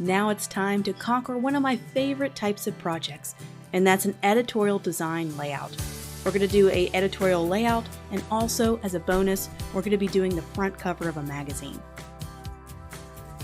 Now it's time to conquer one of my favorite types of projects, and that's an editorial design layout. We're going to do an editorial layout, and also as a bonus, we're going to be doing the front cover of a magazine.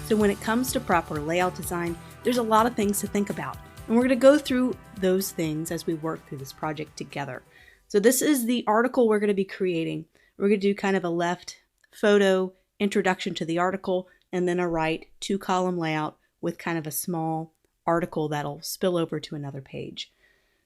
So when it comes to proper layout design, there's a lot of things to think about, and we're going to go through those things as we work through this project together. So this is the article we're going to be creating. We're going to do kind of a left photo, introduction to the article, and then a right 2-column layout with kind of a small article that'll spill over to another page.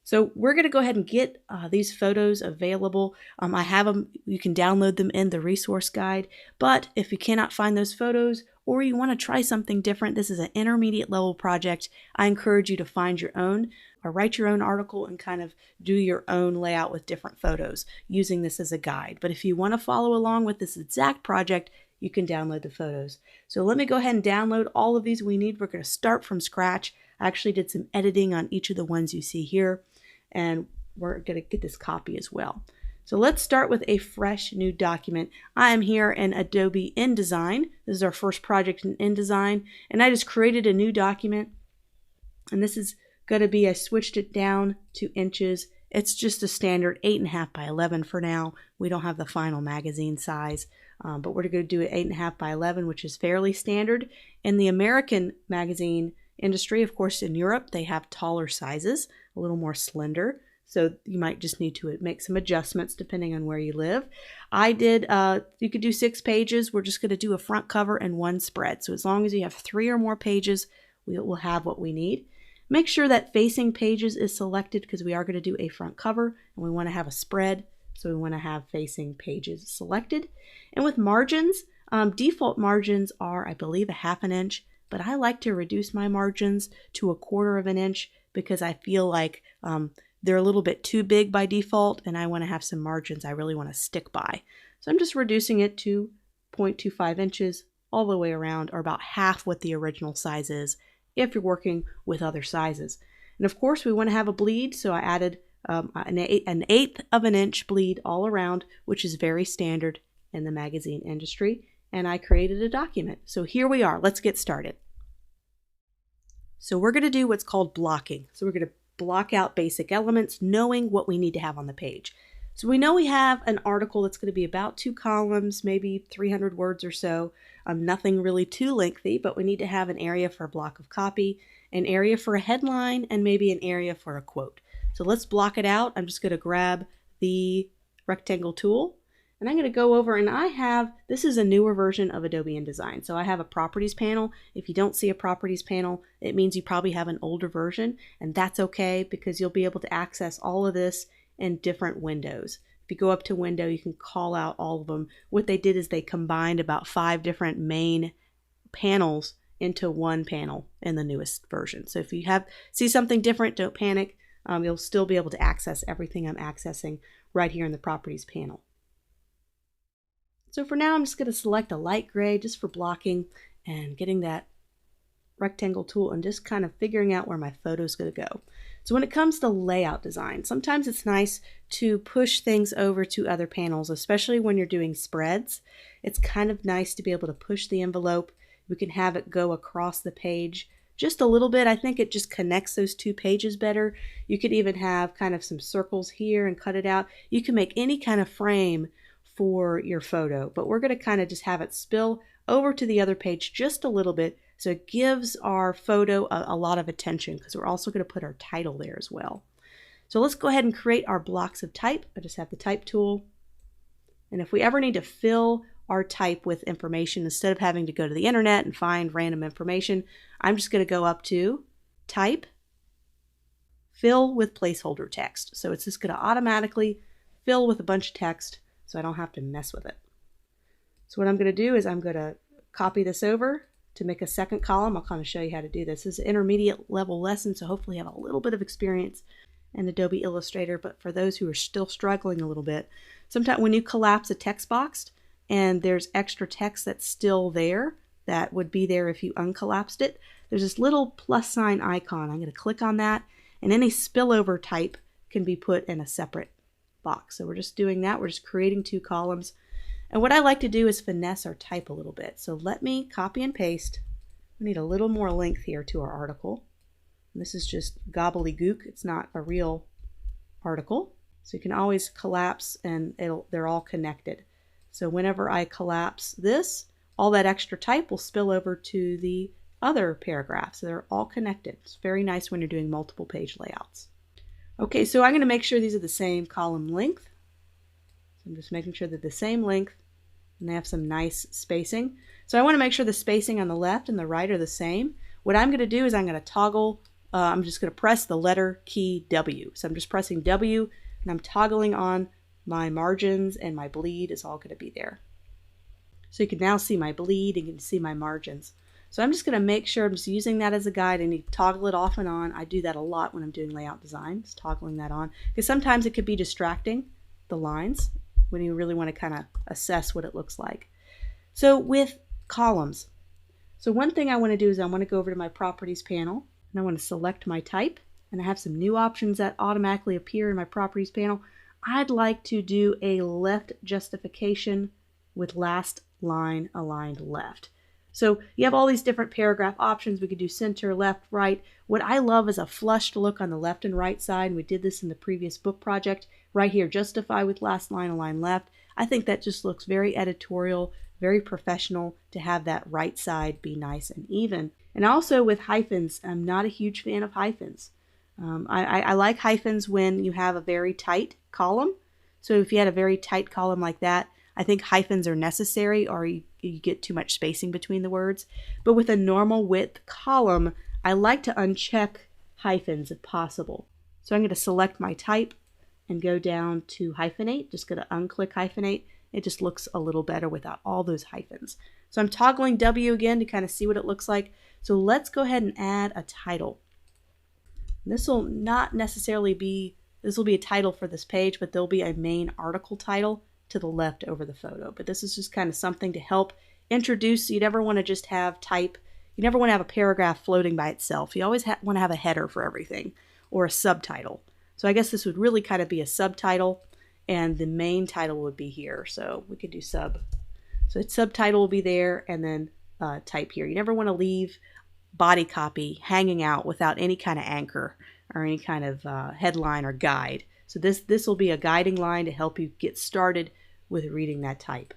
So we're going to go ahead and get these photos available. I have them, you can download them in the resource guide, but if you cannot find those photos or you want to try something different, this is an intermediate level project. I encourage you to find your own or write your own article and kind of do your own layout with different photos using this as a guide. But if you want to follow along with this exact project, you can download the photos. So let me go ahead and download all of these we need. We're going to start from scratch. I actually did some editing on each of the ones you see here, and we're going to get this copy as well. So let's start with a fresh new document. I am here in Adobe InDesign. This is our first project in InDesign, and I just created a new document, and this is going to be, I switched it down to inches. It's just a standard 8.5 by 11 for now. We don't have the final magazine size, but we're going to do it 8.5 by 11, which is fairly standard. In the American magazine industry, of course, in Europe, they have taller sizes, a little more slender. So you might just need to make some adjustments depending on where you live. I did, you could do 6 pages. We're just going to do a front cover and 1 spread. So as long as you have 3 or more pages, we will have what we need. Make sure that facing pages is selected because we are going to do a front cover and we want to have a spread. So we want to have facing pages selected. And with margins, default margins are, I believe, 1/2 inch, but I like to reduce my margins to 1/4 inch because I feel like they're a little bit too big by default and I want to have some margins I really want to stick by. So I'm just reducing it to 0.25 inches all the way around, or about half what the original size is if you're working with other sizes. And of course we want to have a bleed, so I added an 1/8 inch bleed all around, which is very standard in the magazine industry, and I created a document. So here we are. Let's get started. So we're going to do what's called blocking. So we're going to block out basic elements, knowing what we need to have on the page. So we know we have an article that's going to be about 2 columns, maybe 300 words or so. Nothing really too lengthy, but we need to have an area for a block of copy, an area for a headline, and maybe an area for a quote. So let's block it out. I'm just going to grab the rectangle tool, and I'm going to go over, and this is a newer version of Adobe InDesign. So I have a properties panel. If you don't see a properties panel, it means you probably have an older version, and that's okay because you'll be able to access all of this in different windows. If you go up to window, you can call out all of them. What they did is they combined about 5 different main panels into one panel in the newest version. So if you see something different, don't panic. You'll still be able to access everything I'm accessing right here in the properties panel. So for now, I'm just going to select a light gray just for blocking and getting that rectangle tool and just kind of figuring out where my photo is going to go. So when it comes to layout design, sometimes it's nice to push things over to other panels, especially when you're doing spreads. It's kind of nice to be able to push the envelope. We can have it go across the page just a little bit. I think it just connects those 2 pages better. You could even have kind of some circles here and cut it out. You can make any kind of frame for your photo, but we're going to kind of just have it spill over to the other page just a little bit, so it gives our photo a lot of attention because we're also going to put our title there as well. So let's go ahead and create our blocks of type. I just have the type tool, and if we ever need to fill our type with information instead of having to go to the internet and find random information, I'm just going to go up to type, fill with placeholder text. So it's just going to automatically fill with a bunch of text so I don't have to mess with it. So what I'm going to do is I'm going to copy this over to make a second column. I'll kind of show you how to do this. This is an intermediate level lesson, so hopefully you have a little bit of experience in Adobe Illustrator, but for those who are still struggling a little bit, sometimes when you collapse a text box and there's extra text that's still there, that would be there if you uncollapsed it, there's this little plus sign icon. I'm going to click on that, and any spillover type can be put in a separate box. So we're just doing that. We're just creating 2 columns. And what I like to do is finesse our type a little bit. So let me copy and paste We need a little more length here to our article. This is just gobbledygook. It's not a real article. So you can always collapse and they're all connected. So whenever I collapse this, all that extra type will spill over to the other paragraph. So they're all connected. It's very nice when you're doing multiple page layouts. Okay, so I'm going to make sure these are the same column length. So I'm just making sure they're the same length and they have some nice spacing. So I want to make sure the spacing on the left and the right are the same. What I'm going to do is I'm going to toggle, I'm just going to press the letter key W. So I'm just pressing W and I'm toggling on my margins, and my bleed is all going to be there. So you can now see my bleed and you can see my margins. So I'm just going to make sure I'm just using that as a guide, and you toggle it off and on. I do that a lot when I'm doing layout design, just toggling that on, because sometimes it could be distracting, the lines, when you really want to kind of assess what it looks like. So with columns, so one thing I want to do is I want to go over to my properties panel and I want to select my type, and I have some new options that automatically appear in my properties panel. I'd like to do a left justification with last line aligned left. So you have all these different paragraph options. We could do center, left, right. What I love is a flushed look on the left and right side. And we did this in the previous book project. Right here, justify with last line aligned left. I think that just looks very editorial, very professional to have that right side be nice and even. And also with hyphens, I'm not a huge fan of hyphens. I like hyphens when you have a very tight column. So if you had a very tight column like that, I think hyphens are necessary, or you get too much spacing between the words. But with a normal width column, I like to uncheck hyphens if possible. So I'm going to select my type and go down to hyphenate. Just going to unclick hyphenate. It just looks a little better without all those hyphens. So I'm toggling W again to kind of see what it looks like. So let's go ahead and add a title. This will not necessarily be, this will be a title for this page, but there'll be a main article title to the left over the photo. But this is just kind of something to help introduce. You never want to just have type, you never want to have a paragraph floating by itself. You always want to have a header for everything, or a subtitle. So I guess this would really kind of be a subtitle, and the main title would be here. So we could do sub. So its subtitle will be there, and then type here. You never want to leave body copy hanging out without any kind of anchor or any kind of headline or guide. So this will be a guiding line to help you get started with reading that type.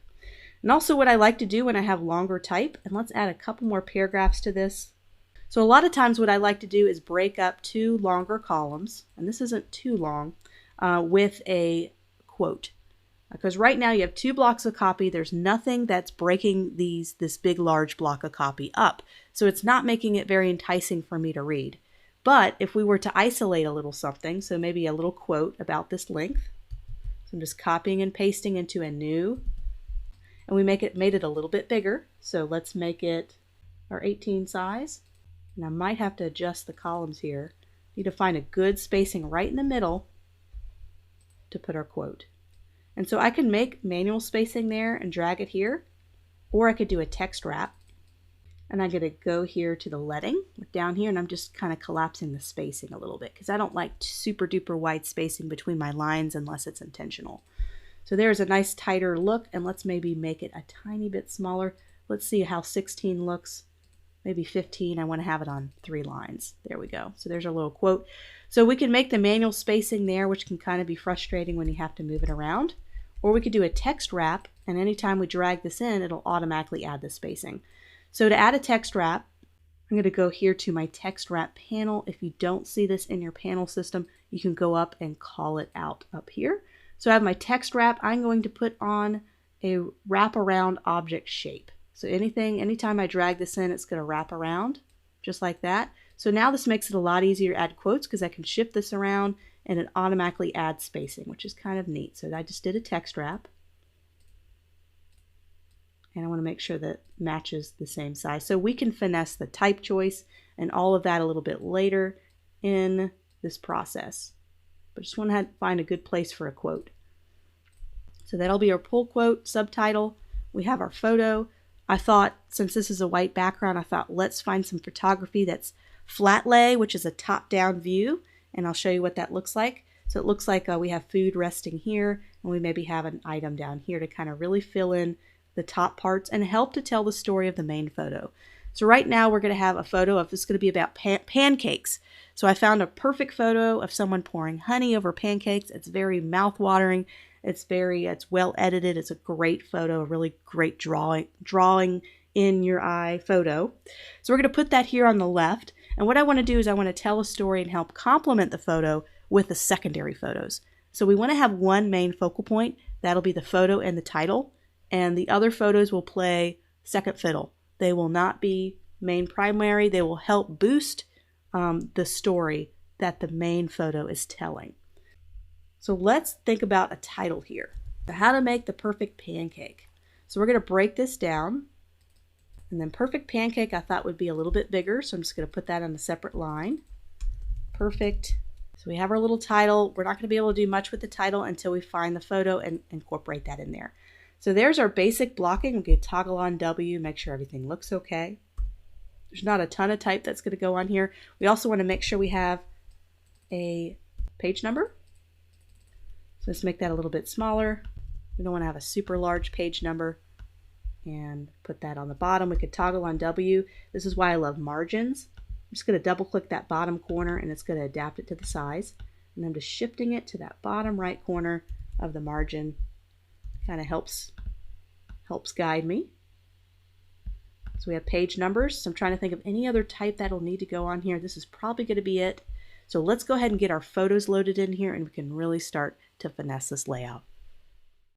And also what I like to do when I have longer type, and let's add a couple more paragraphs to this. So a lot of times what I like to do is break up two longer columns, and this isn't too long, with a quote. Because right now you have two blocks of copy. There's nothing that's breaking this big large block of copy up. So it's not making it very enticing for me to read. But if we were to isolate a little something, so maybe a little quote about this length. So I'm just copying and pasting into a new, and we made it a little bit bigger. So let's make it our 18 size. And I might have to adjust the columns here. Need to find a good spacing right in the middle to put our quote. And so I can make manual spacing there and drag it here, or I could do a text wrap. And I'm going to go here to the leading down here, and I'm just kind of collapsing the spacing a little bit because I don't like super duper wide spacing between my lines unless it's intentional. So there's a nice tighter look, and let's maybe make it a tiny bit smaller. Let's see how 16 looks. Maybe 15. I want to have it on 3 lines. There we go. So there's our little quote. So we can make the manual spacing there, which can kind of be frustrating when you have to move it around. Or we could do a text wrap, and anytime we drag this in, it'll automatically add the spacing. So to add a text wrap, I'm going to go here to my text wrap panel. If you don't see this in your panel system, you can go up and call it out up here. So I have my text wrap. I'm going to put on a wraparound object shape. So anytime I drag this in, it's going to wrap around just like that. So now this makes it a lot easier to add quotes because I can shift this around and it automatically adds spacing, which is kind of neat. So I just did a text wrap. And I want to make sure that it matches the same size. So we can finesse the type choice and all of that a little bit later in this process. But just want to find a good place for a quote. So that'll be our pull quote, subtitle. We have our photo. I thought, since this is a white background, I thought let's find some photography that's flat lay, which is a top-down view. And I'll show you what that looks like. So it looks like we have food resting here, and we maybe have an item down here to kind of really fill in the top parts and help to tell the story of the main photo. So right now we're going to have a photo of, this is going to be about pancakes. So I found a perfect photo of someone pouring honey over pancakes. It's very mouth-watering. It's well edited. It's a great photo, a really great drawing in your eye photo. So we're going to put that here on the left. And what I want to do is I want to tell a story and help complement the photo with the secondary photos. So we want to have one main focal point. That'll be the photo and the title. And the other photos will play second fiddle. They will not be main primary. They will help boost the story that the main photo is telling. So let's think about a title here. How to make the perfect pancake. So we're going to break this down. And then perfect pancake I thought would be a little bit bigger, so I'm just going to put that on a separate line. Perfect. So we have our little title. We're not going to be able to do much with the title until we find the photo and incorporate that in there. So there's our basic blocking. We can toggle on W, make sure everything looks okay. There's not a ton of type that's going to go on here. We also want to make sure we have a page number. So let's make that a little bit smaller. We don't want to have a super large page number. And put that on the bottom. We could toggle on W. This is why I love margins. I'm just going to double click that bottom corner and it's going to adapt it to the size. And I'm just shifting it to that bottom right corner of the margin. Kind of helps guide me. So we have page numbers. So I'm trying to think of any other type that'll need to go on here. This is probably going to be it. So let's go ahead and get our photos loaded in here and we can really start to finesse this layout.